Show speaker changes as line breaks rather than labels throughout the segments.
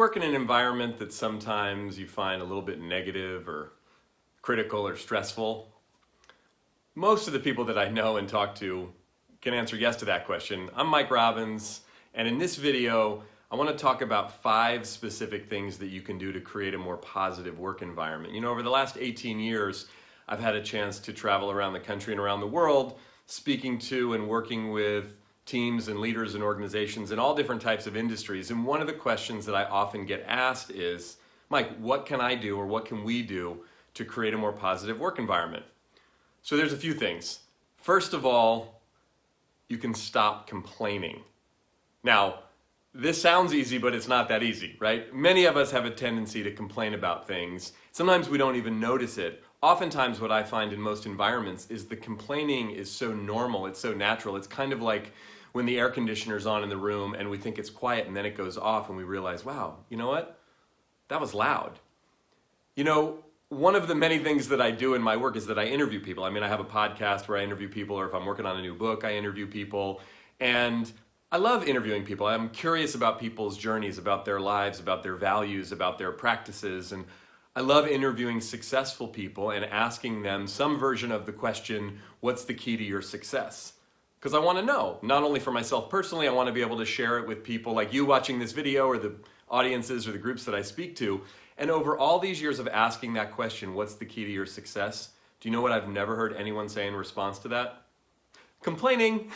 work in an environment that sometimes you find a little bit negative or critical or stressful? Most of the people that I know and talk to can answer yes to that question. I'm Mike Robbins, and in this video, I want to talk about 5 specific things that you can do to create a more positive work environment. You know, over the last 18 years, I've had a chance to travel around the country and around the world, speaking to and working with teams and leaders and organizations in all different types of industries. And one of the questions that I often get asked is, Mike, what can I do or what can we do to create a more positive work environment? So there's a few things. First of all, you can stop complaining. Now, this sounds easy, but it's not that easy, right? Many of us have a tendency to complain about things. Sometimes we don't even notice it. Oftentimes what I find in most environments is the complaining is so normal, it's so natural. It's kind of like when the air conditioner's on in the room and we think it's quiet and then it goes off and we realize, wow, you know what? That was loud. You know, one of the many things that I do in my work is that I interview people. I mean, I have a podcast where I interview people, or if I'm working on a new book, I interview people. And I love interviewing people. I'm curious about people's journeys, about their lives, about their values, about their practices. And I love interviewing successful people and asking them some version of the question, what's the key to your success? Because I want to know, not only for myself personally, I want to be able to share it with people like you watching this video, or the audiences or the groups that I speak to. And over all these years of asking that question, what's the key to your success? Do you know what I've never heard anyone say in response to that? Complaining.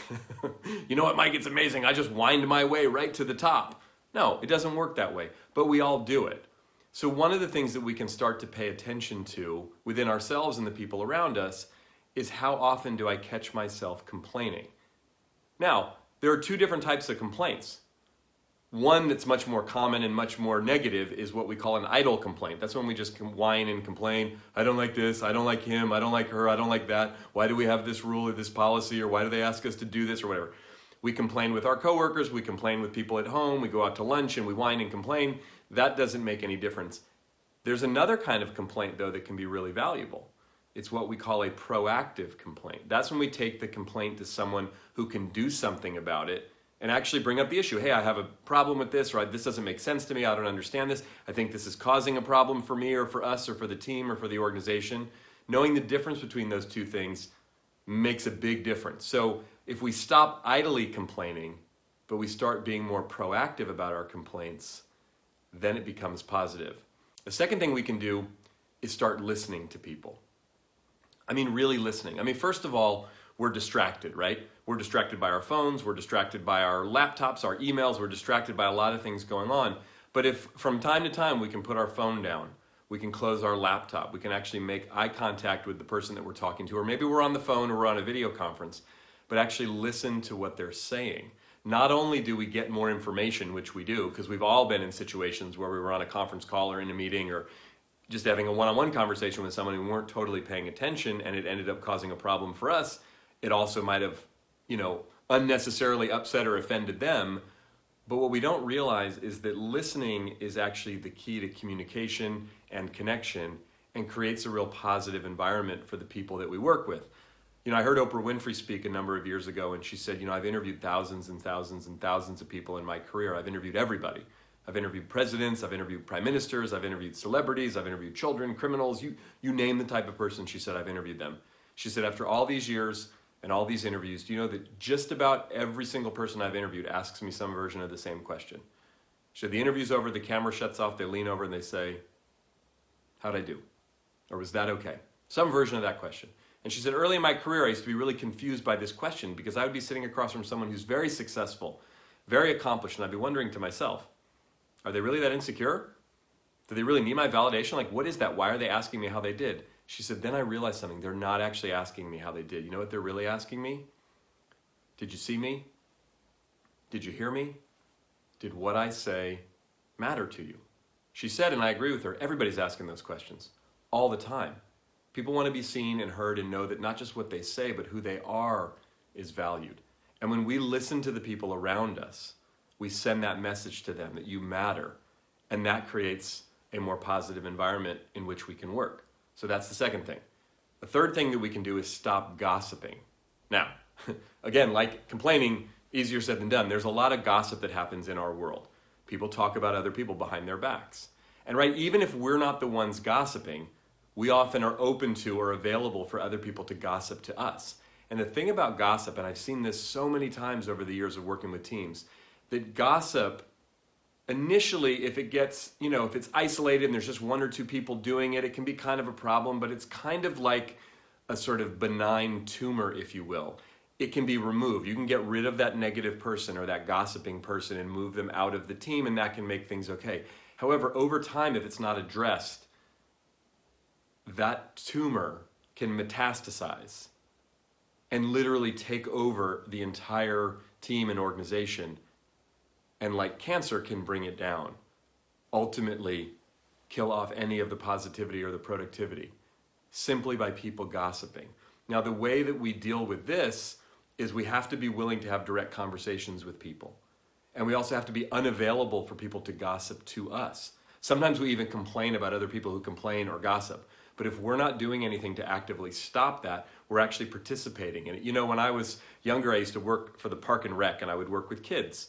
You know what, Mike, it's amazing. I just wind my way right to the top. No, it doesn't work that way, but we all do it. So one of the things that we can start to pay attention to within ourselves and the people around us is, how often do I catch myself complaining? Now, there are 2 different types of complaints. One that's much more common and much more negative is what we call an idle complaint. That's when we just whine and complain. I don't like this, I don't like him, I don't like her, I don't like that. Why do we have this rule or this policy, or why do they ask us to do this, or whatever. We complain with our coworkers, we complain with people at home, we go out to lunch and we whine and complain. That doesn't make any difference. There's another kind of complaint, though, that can be really valuable. It's what we call a proactive complaint. That's when we take the complaint to someone who can do something about it and actually bring up the issue. Hey, I have a problem with this, or this doesn't make sense to me, I don't understand this. I think this is causing a problem for me or for us or for the team or for the organization. Knowing the difference between those 2 things makes a big difference. So if we stop idly complaining, but we start being more proactive about our complaints, then it becomes positive. The second thing we can do is start listening to people. I mean, really listening. I mean, first of all, we're distracted, right? We're distracted by our phones, we're distracted by our laptops, our emails, we're distracted by a lot of things going on. But if from time to time we can put our phone down, we can close our laptop, we can actually make eye contact with the person that we're talking to, or maybe we're on the phone or we're on a video conference, but actually listen to what they're saying. Not only do we get more information, which we do, because we've all been in situations where we were on a conference call or in a meeting or just having a one-on-one conversation with someone who weren't totally paying attention and it ended up causing a problem for us. It also might have, unnecessarily upset or offended them. But what we don't realize is that listening is actually the key to communication and connection, and creates a real positive environment for the people that we work with. I heard Oprah Winfrey speak a number of years ago, and she said, I've interviewed thousands and thousands and thousands of people in my career. I've interviewed everybody. I've interviewed presidents, I've interviewed prime ministers, I've interviewed celebrities, I've interviewed children, criminals, you name the type of person. She said, I've interviewed them. She said, after all these years and all these interviews, do you know that just about every single person I've interviewed asks me some version of the same question? She said, the interview's over, the camera shuts off, they lean over and they say, how'd I do? Or was that okay? Some version of that question. And she said, early in my career, I used to be really confused by this question, because I would be sitting across from someone who's very successful, very accomplished, and I'd be wondering to myself, are they really that insecure? Do they really need my validation? Like, what is that? Why are they asking me how they did? She said, then I realized something. They're not actually asking me how they did. You know what they're really asking me? Did you see me? Did you hear me? Did what I say matter to you? She said, and I agree with her, everybody's asking those questions all the time. People want to be seen and heard and know that not just what they say, but who they are is valued. And when we listen to the people around us, we send that message to them that you matter, and that creates a more positive environment in which we can work. So that's the second thing. The third thing that we can do is stop gossiping. Now, again, like complaining, easier said than done. There's a lot of gossip that happens in our world. People talk about other people behind their backs. And right, even if we're not the ones gossiping, we often are open to or available for other people to gossip to us. And the thing about gossip, and I've seen this so many times over the years of working with teams, that gossip initially, if it gets, if it's isolated and there's just one or two people doing it, it can be kind of a problem, but it's kind of like a sort of benign tumor, if you will. It can be removed. You can get rid of that negative person or that gossiping person and move them out of the team, and that can make things okay. However, over time, if it's not addressed, that tumor can metastasize and literally take over the entire team and organization. And like cancer, can bring it down. Ultimately, kill off any of the positivity or the productivity simply by people gossiping. Now, the way that we deal with this is we have to be willing to have direct conversations with people. And we also have to be unavailable for people to gossip to us. Sometimes we even complain about other people who complain or gossip. But if we're not doing anything to actively stop that, we're actually participating in it. When I was younger, I used to work for the Park and Rec, and I would work with kids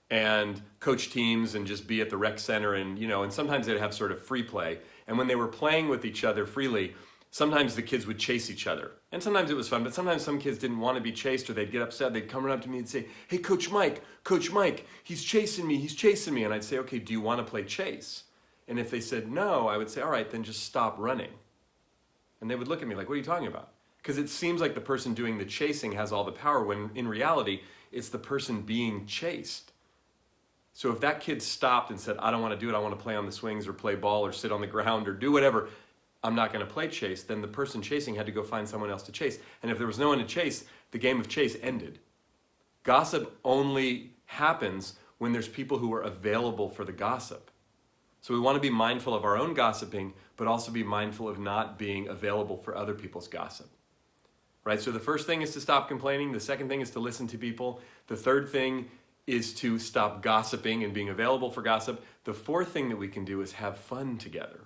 and coach teams and just be at the rec center, and sometimes they'd have sort of free play. And when they were playing with each other freely, sometimes the kids would chase each other. And sometimes it was fun, but sometimes some kids didn't want to be chased, or they'd get upset. They'd come right up to me and say, "Hey, Coach Mike, he's chasing me. And I'd say, "Okay, do you want to play chase?" And if they said no, I would say, "All right, then just stop running." And they would look at me like, "What are you talking about?" Because it seems like the person doing the chasing has all the power, when in reality, it's the person being chased. So if that kid stopped and said, "I don't want to do it, I want to play on the swings or play ball or sit on the ground or do whatever, I'm not going to play chase," then the person chasing had to go find someone else to chase. And if there was no one to chase, the game of chase ended. Gossip only happens when there's people who are available for the gossip. So we want to be mindful of our own gossiping, but also be mindful of not being available for other people's gossip. Right? So the first thing is to stop complaining. The second thing is to listen to people. The third thing is to stop gossiping and being available for gossip. The fourth thing that we can do is have fun together.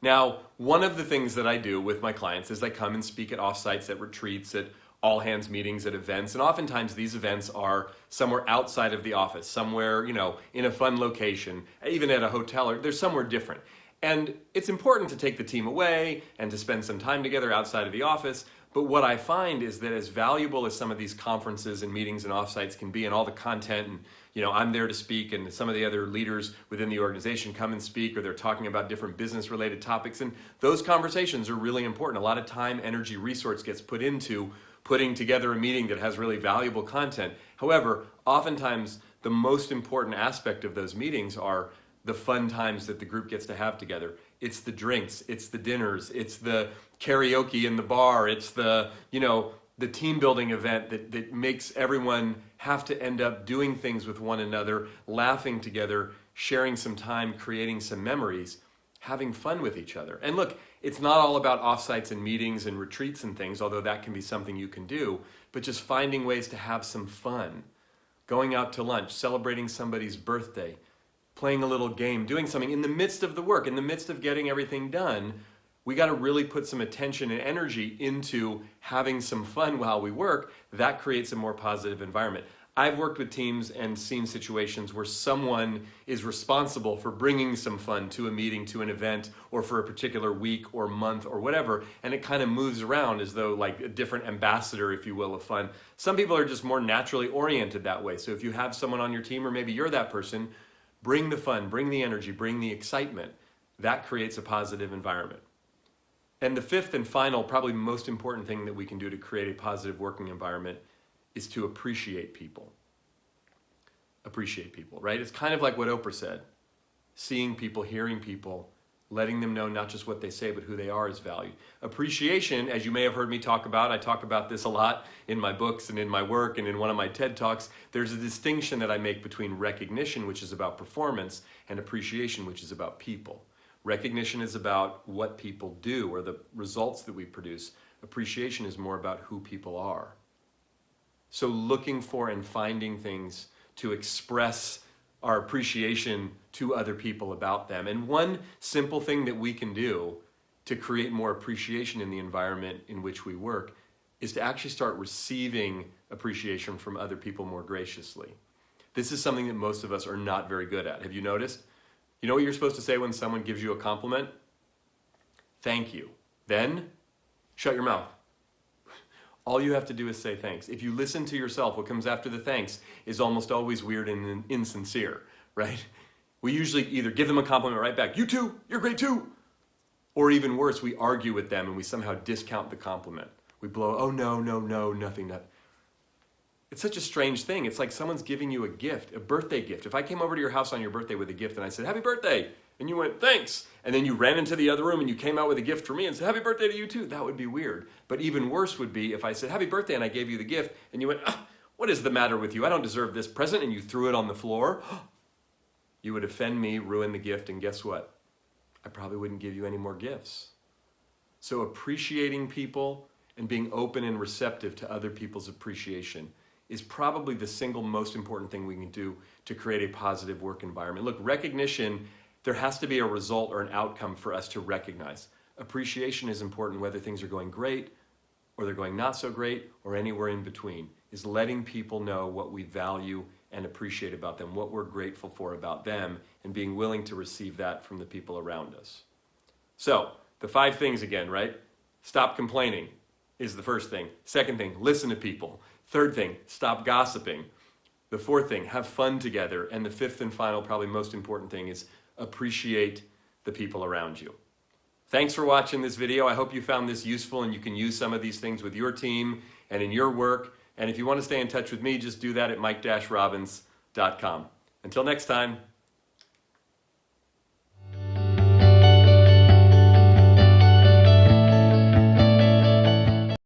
Now, one of the things that I do with my clients is I come and speak at offsites, at retreats, at all hands meetings, at events. And oftentimes these events are somewhere outside of the office, somewhere, in a fun location, even at a hotel, or there's somewhere different. And it's important to take the team away and to spend some time together outside of the office. But what I find is that as valuable as some of these conferences and meetings and offsites can be, and all the content, and I'm there to speak, and some of the other leaders within the organization come and speak, or they're talking about different business related topics, and those conversations are really important. A lot of time, energy, resource gets put into putting together a meeting that has really valuable content. However, oftentimes the most important aspect of those meetings are the fun times that the group gets to have together. It's the drinks, it's the dinners, it's the karaoke in the bar, it's the team building event that makes everyone have to end up doing things with one another, laughing together, sharing some time, creating some memories, having fun with each other. And look, it's not all about offsites and meetings and retreats and things, although that can be something you can do, but just finding ways to have some fun. Going out to lunch, celebrating somebody's birthday, playing a little game, doing something in the midst of the work, in the midst of getting everything done. We got to really put some attention and energy into having some fun while we work. That creates a more positive environment. I've worked with teams and seen situations where someone is responsible for bringing some fun to a meeting, to an event, or for a particular week or month or whatever, and it kind of moves around as though like a different ambassador, if you will, of fun. Some people are just more naturally oriented that way. So if you have someone on your team, or maybe you're that person, bring the fun, bring the energy, bring the excitement. That creates a positive environment. And the fifth and final, probably most important thing that we can do to create a positive working environment is to appreciate people. Appreciate people, right? It's kind of like what Oprah said. Seeing people, hearing people, letting them know not just what they say, but who they are is valued. Appreciation, as you may have heard me talk about, I talk about this a lot in my books and in my work and in one of my TED Talks. There's a distinction that I make between recognition, which is about performance, and appreciation, which is about people. Recognition is about what people do or the results that we produce. Appreciation is more about who people are. So looking for and finding things to express our appreciation to other people about them. And one simple thing that we can do to create more appreciation in the environment in which we work is to actually start receiving appreciation from other people more graciously. This is something that most of us are not very good at. Have you noticed? You know what you're supposed to say when someone gives you a compliment? Thank you. Then, shut your mouth. All you have to do is say thanks. If you listen to yourself, what comes after the thanks is almost always weird and insincere, right? We usually either give them a compliment right back, you too, you're great too. Or even worse, we argue with them and we somehow discount the compliment. We blow, oh no, nothing. It's such a strange thing. It's like someone's giving you a gift, a birthday gift. If I came over to your house on your birthday with a gift and I said, happy birthday, and you went, thanks, and then you ran into the other room and you came out with a gift for me and said, happy birthday to you too, that would be weird. But even worse would be if I said, happy birthday, and I gave you the gift, and you went, what is the matter with you? I don't deserve this present, and you threw it on the floor. You would offend me, ruin the gift, and guess what? I probably wouldn't give you any more gifts. So appreciating people and being open and receptive to other people's appreciation is probably the single most important thing we can do to create a positive work environment. Look, recognition, there has to be a result or an outcome for us to recognize. Appreciation is important whether things are going great or they're going not so great or anywhere in between, is letting people know what we value and appreciate about them, what we're grateful for about them, and being willing to receive that from the people around us. So, the 5 things again, right? Stop complaining is the first thing. Second thing, listen to people. Third thing, stop gossiping. The fourth thing, have fun together. And the fifth and final, probably most important thing is appreciate the people around you. Thanks for watching this video. I hope you found this useful and you can use some of these things with your team and in your work. And if you want to stay in touch with me, just do that at mike-robbins.com. Until next time.